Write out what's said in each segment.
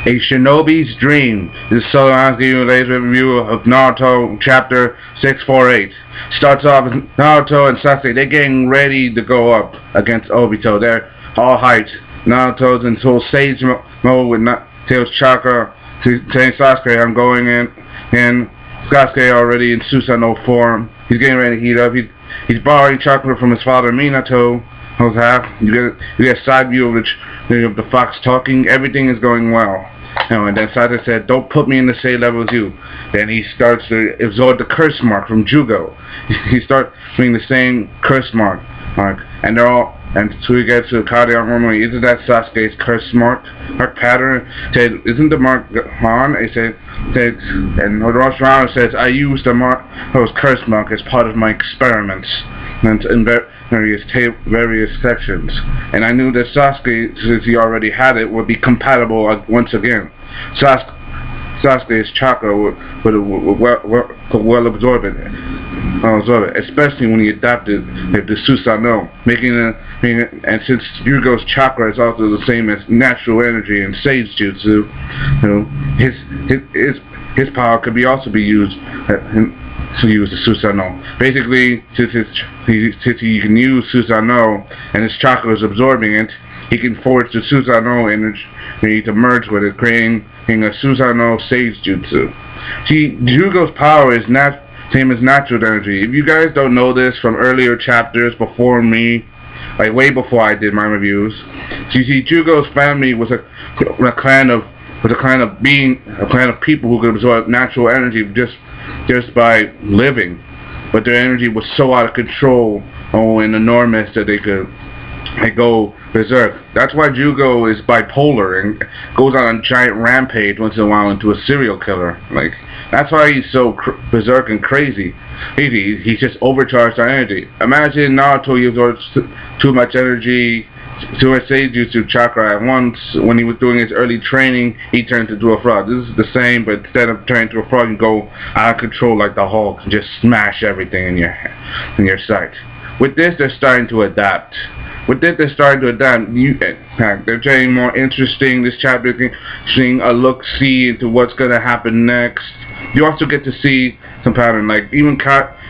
A Shinobi's Dream. This is Solomon's giving you a latest review of Naruto Chapter 648. Starts off with Naruto and Sasuke. They're getting ready to go up against Obito. They're all hyped. Naruto's in full sage mode with Tails chakra. Saying Sasuke, I'm going in. And Sasuke already in Susanoo form. He's getting ready to heat up. He's borrowing chakra from his father Minato. You get a side view of the fox talking. Everything is going well. And then Sasuke said, "Don't put me in the same level as you." Then he starts to absorb the curse mark from Jugo. He starts doing the same curse mark, and they're all. And so he gets to Kage Armory. Isn't that Sasuke's curse mark pattern? Said, "Isn't the mark on?" He said, and Rosh Rana says, "I used the curse mark as part of my experiments." And in various sections, and I knew that Sasuke, since he already had it, would be compatible once again. Sasuke's chakra would well absorb it, especially when he adapted the Susanoo, making it. And since Yugo's chakra is also the same as natural energy and sage jutsu, his power could also be used. To use the Susanoo. Basically, since he can use Susanoo and his chakra is absorbing it, he can force the Susanoo energy to merge with it, creating a Susanoo sage jutsu. See, Jugo's power is same as natural energy. If you guys don't know this from earlier chapters before me, like way before I did my reviews, see, Jugo's family was a clan of people who could absorb natural energy just by living, but their energy was so out of control and enormous that they go berserk. That's why Jugo is bipolar and goes on a giant rampage once in a while into a serial killer. Like, that's why he's so berserk and crazy. He's just overcharged on energy. Imagine Naruto absorbs too much energy, too much Seijutsu chakra at once. When he was doing his early training, he turned into a frog. This is the same, but instead of turning into a frog, you go out of control like the Hulk and just smash everything in your sight. With this, they're starting to adapt. They're getting more interesting. This chapter is seeing a look-see into what's going to happen next. You also get to see some pattern, like even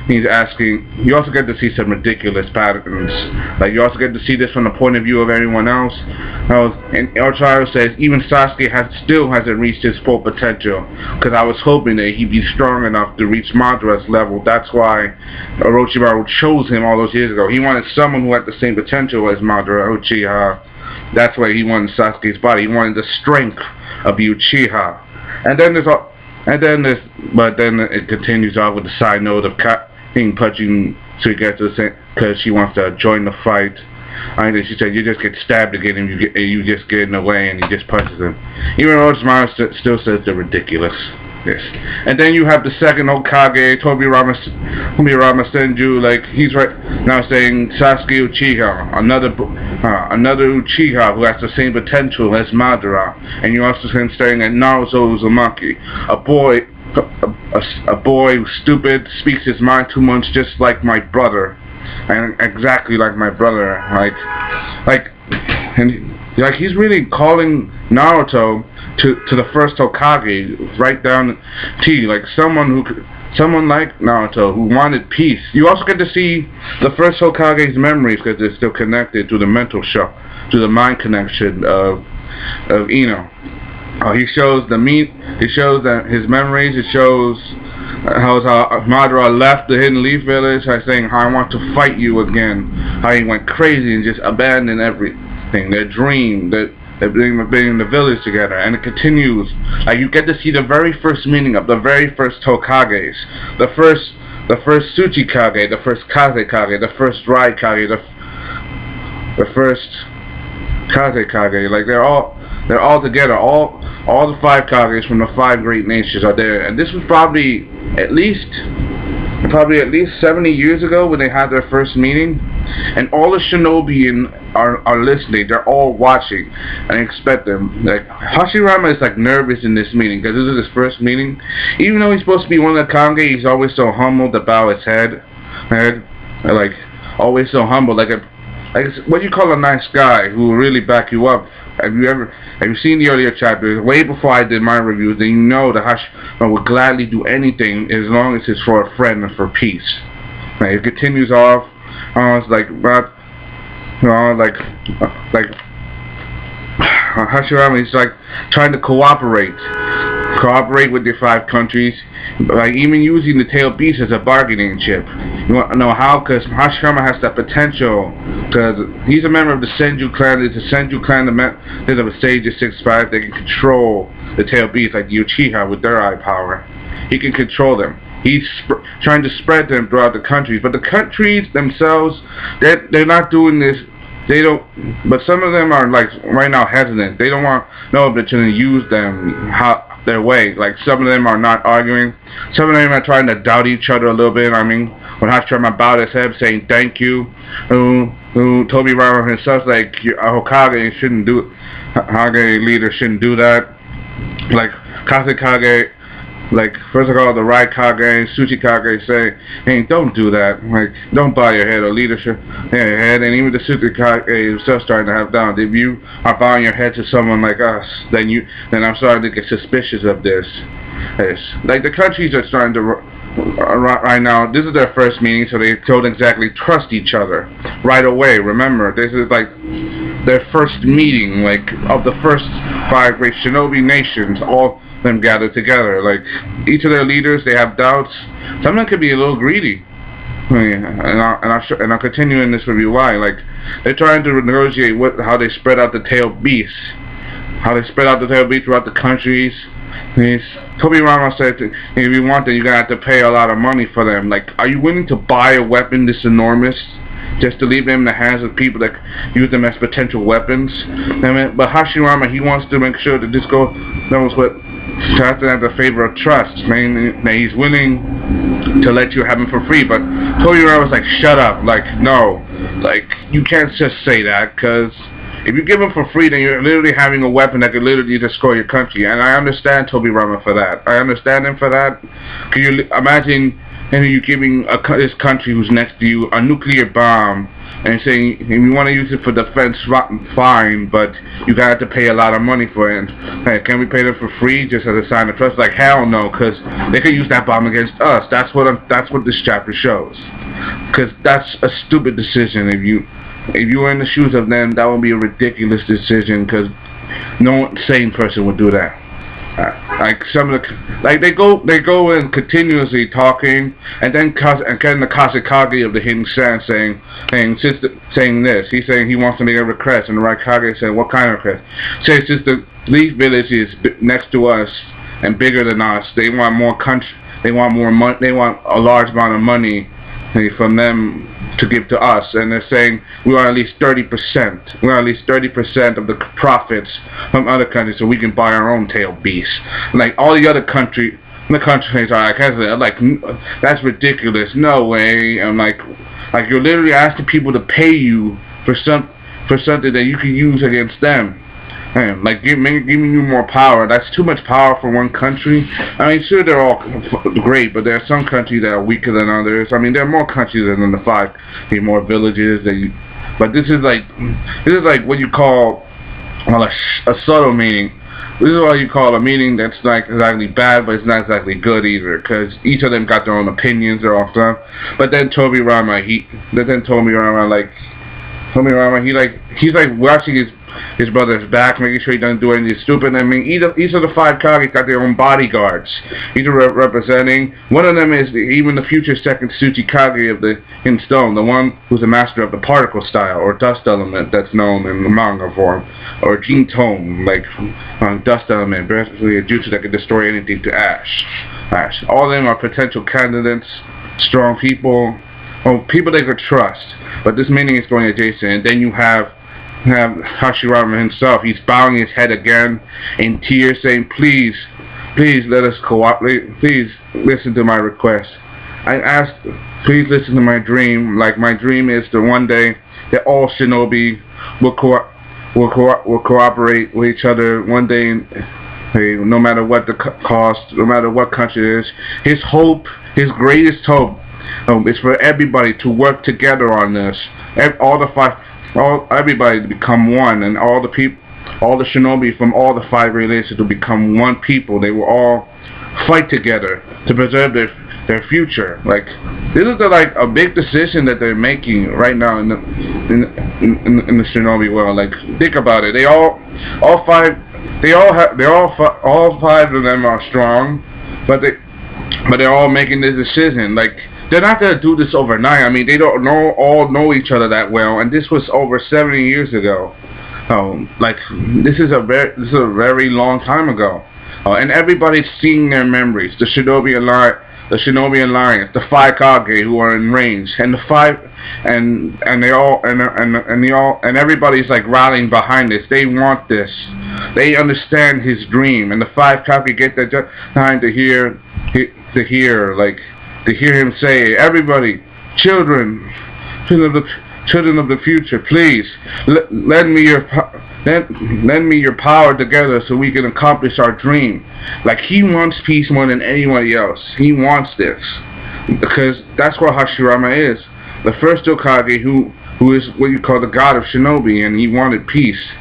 he's asking. You also get to see some ridiculous patterns. Like, you also get to see this from the point of view of everyone else. And Orochimaru says even Sasuke still hasn't reached his full potential, because I was hoping that he'd be strong enough to reach Madara's level. That's why Orochimaru chose him all those years ago. He wanted someone who had the same potential as Madara Uchiha. That's why he wanted Sasuke's body. He wanted the strength of the Uchiha. But then it continues on with the side note of being punching so he gets to the same, because she wants to join the fight. And she said, you just get stabbed again and you just get in the way, and he just punches him. Even Orochimaru still says they're ridiculous. Yes. And then you have the second Hokage, Tobirama Senju, like, he's right now saying Sasuke Uchiha, another Uchiha who has the same potential as Madara. And you also see him staring at Naruto Uzumaki, a boy who's stupid, speaks his mind too much, just like my brother, and exactly like my brother. Like he's really calling Naruto to the first Hokage, right down T, like someone like Naruto who wanted peace. You also get to see the first Hokage's memories, because they're still connected to the mental shock, to the mind connection of Ino. He shows that his memories. It shows how Madara left the Hidden Leaf Village by saying, "I want to fight you again." How he went crazy and just abandoned everything, their dream, they're bringing the village together. And it continues. Like, you get to see the very first meeting of the very first Hokages, the first Tsuchi Kage, the first Kaze Kage, the first Rai Kage, the first Kaze Kage. Like, they're all together. All the five Kages from the five great nations are there. And this was probably at least 70 years ago when they had their first meeting. And all the shinobi are listening. They're all watching and expect them. Like, Hashirama is like nervous in this meeting because this is his first meeting. Even though he's supposed to be one of the Kage, he's always so humble to bow his head. Like, always so humble. Like what you call a nice guy who will really back you up Have you seen the earlier chapters? Way before I did my reviews, then you know that Hashirama would gladly do anything as long as it's for a friend and for peace. Like, it continues off. It's like not, like Hashirama is like trying to cooperate with the 5 countries, like even using the tail beast as a bargaining chip. You want to know how? Because Hashirama has that potential, because he's a member of the Senju clan. There's a Senju clan, there's a sage of 6'5", they can control the tail beast like the Uchiha with their eye power. He can control them. He's trying to spread them throughout the countries, but the countries themselves, they're not doing this. They don't, but some of them are like right now hesitant. They don't want no but to use them their way. Like some of them are not arguing. Some of them are trying to doubt each other a little bit. I mean, when Hashirama bowed his head saying thank you, Tobirama himself like a Hokage shouldn't do, Hokage leader shouldn't do that. Like Kazekage. Like, first of all, the Raikage, Tsuchikage say, hey, don't do that. Like, don't bow your head or leadership your head. And even the Tsuchikage himself starting to have down. If you are bowing your head to someone like us, then I'm starting to get suspicious of this. Like, the countries are starting to, right now, this is their first meeting, so they don't exactly trust each other right away. Remember, this is like their first meeting, like, of the first 5 great shinobi nations, all them gathered together. Like, each of their leaders, they have doubts. Some of them could be a little greedy. And I'll continue in this review why. Like, they're trying to negotiate how they spread out the tail beasts. How they spread out the tail beasts throughout the countries. Tobirama said, if you want them, you're going to have to pay a lot of money for them. Like, are you willing to buy a weapon this enormous just to leave them in the hands of people that use them as potential weapons? But Hashirama, he wants to make sure that this knows what has to have the favor of trust. He's willing to let you have him for free. But Tobirama was like, shut up. Like, no. Like, you can't just say that, because if you give him for free, then you're literally having a weapon that could literally destroy your country. And I understand Tobirama for that. I understand him for that. Can you imagine you giving this country who's next to you a nuclear bomb and saying, if you want to use it for defense, fine, but you got to pay a lot of money for it. Hey, can we pay them for free just as a sign of trust? Like, hell no, because they could use that bomb against us. That's what this chapter shows. Because that's a stupid decision. If you were in the shoes of them, that would be a ridiculous decision, because no sane person would do that. Like some of the, like they go in continuously talking, and then the Kazekage of the Hidden Sand saying this. He's saying he wants to make a request, and the Raikage saying, what kind of request? Says since the Leaf Village is next to us and bigger than us, they want more country. They want more money. They want a large amount of money from them to give to us, and they're saying we want at least 30%. We want at least 30% of the profits from other countries, so we can buy our own tail beasts. Like all the other countries are like, that's ridiculous. No way. I'm like you're literally asking people to pay you for something that you can use against them. And like giving you more power. That's too much power for one country. I mean, sure, they're all great, but there are some countries that are weaker than others. I mean, there are more countries than the 5. There are more villages. But this is like what you call a subtle meaning. This is what you call a meaning that's not exactly bad, but it's not exactly good either, because each of them got their own opinions, their own stuff. But then Tobirama, he's like watching his brother's back, making sure he doesn't do anything stupid. I mean, each of the 5 Kages got their own bodyguards. Each are representing. One of them is even the future second Tsuchikage of the in stone, the one who's the master of the particle style, or dust element, that's known in the manga form, or Jintone, like dust element, basically a jutsu that can destroy anything to ash. All of them are potential candidates, strong people, people they could trust. But this meeting is going adjacent, and then you have Hashirama himself. He's bowing his head again in tears, saying, please let us cooperate. Please listen to my request. I asked, please listen to my dream. Like, my dream is that one day that all shinobi will cooperate with each other one day, no matter what the cost, no matter what country it is. His hope, his greatest hope, is for everybody to work together on this. Everybody to become one, and all the people, all the shinobi from all the 5 races to become one people. They will all fight together to preserve their future. Like, this is like a big decision that they're making right now in the shinobi world. Like, think about it. All 5 of them are strong, but they're all making this decision. Like, they're not gonna do this overnight. I mean, they don't all know each other that well, and this was over 70 years ago. Like, this is a very long time ago. And everybody's seeing their memories. The Shinobi Alliance, the 5 Kage who are in range, and the 5, and everybody's like rallying behind this. They want this. They understand his dream, and the 5 Kage get that time to hear him say, "Everybody, children of the future, please lend me your power together so we can accomplish our dream." Like, he wants peace more than anybody else. He wants this because that's what Hashirama is, the first Hokage who is what you call the god of shinobi, and he wanted peace.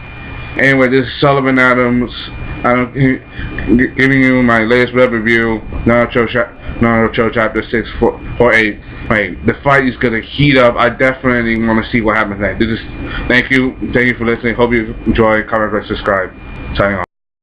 Anyway, this is Sullivan Adams. I'm giving you my latest web review, Naruto chapter 648. The fight is gonna heat up. I definitely want to see what happens next. Thank you for listening. Hope you enjoy. Comment, subscribe. Signing off.